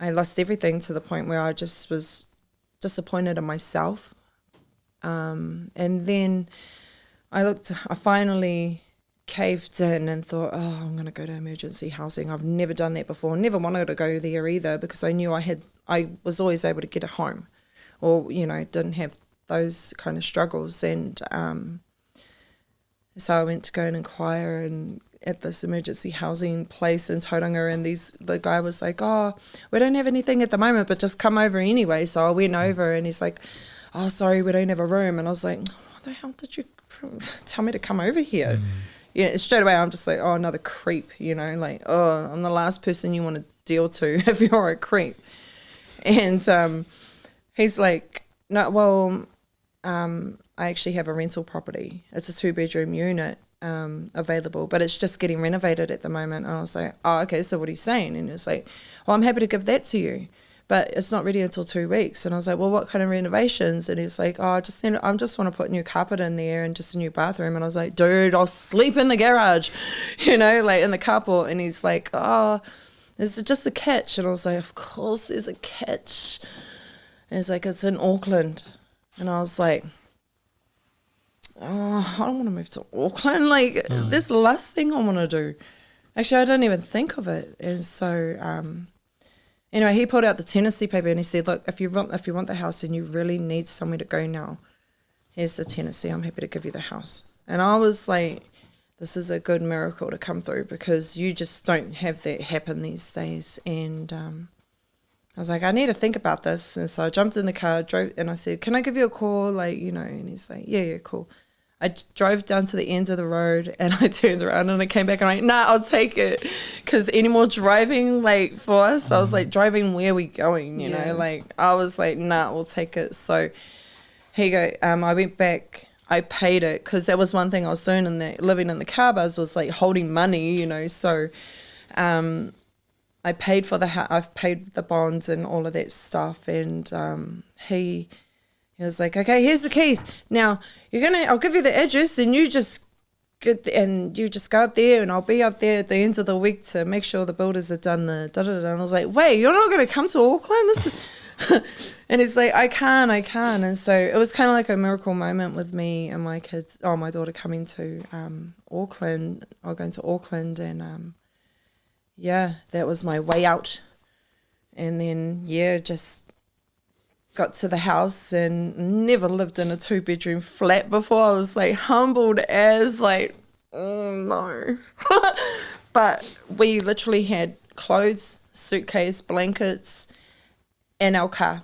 I lost everything to the point where I just was disappointed in myself. And then I finally caved in and thought, oh, I'm going to go to emergency housing. I've never done that before. Never wanted to go there either, because I knew I was always able to get a home, or, you know, didn't have those kind of struggles. And so I went to go and inquire at this emergency housing place in Tauranga, and the guy was like, oh, we don't have anything at the moment, but just come over anyway. So I went over, and he's like, oh, sorry, we don't have a room. And I was like, what the hell did you tell me to come over here? Yeah, straight away I'm just like, oh, another creep, you know, like, oh, I'm the last person you want to deal to if you're a creep. And he's like, no, well, I actually have a rental property. It's a 2-bedroom unit available, but it's just getting renovated at the moment. And I was like, oh, okay, so what are you saying? And it's like, well, I'm happy to give that to you, but it's not ready until 2 weeks. And I was like, well, what kind of renovations? And he's like, oh, I just want to put new carpet in there and just a new bathroom. And I was like, dude, I'll sleep in the garage, you know, like in the carport. And he's like, oh, is it just a catch? And I was like, of course there's a catch. And he's like, it's in Auckland. And I was like, oh, I don't want to move to Auckland. Like, this is the last thing I want to do. Actually, I didn't even think of it. And so, anyway, he pulled out the tenancy paper and he said, look, if you want the house and you really need somewhere to go now, here's the tenancy. I'm happy to give you the house. And I was like, this is a good miracle to come through, because you just don't have that happen these days. And I was like, I need to think about this. And so I jumped in the car, drove, and I said, can I give you a call? Like, you know, and he's like, yeah, cool. I drove down to the end of the road, and I turned around and I came back and I'm like, nah, I'll take it. Because any more driving, like, for us, I was like, driving, where are we going, you know? Like, I was like, nah, we'll take it. So here you go. I went back, I paid it, because that was one thing I was doing living in the car bus, was like holding money, you know. So I paid for I've paid the bonds and all of that stuff. And he was like, okay, here's the keys. Now I'll give you the address, and you just go up there, and I'll be up there at the end of the week to make sure the builders have done the da-da-da. And I was like, wait, you're not going to come to Auckland? And he's like, I can. And so it was kind of like a miracle moment with me and my kids, my daughter coming to Auckland, or going to Auckland. And that was my way out. And then, just got to the house, and never lived in a 2-bedroom flat before. I was like humbled as like, oh no. But we literally had clothes, suitcase, blankets in our car.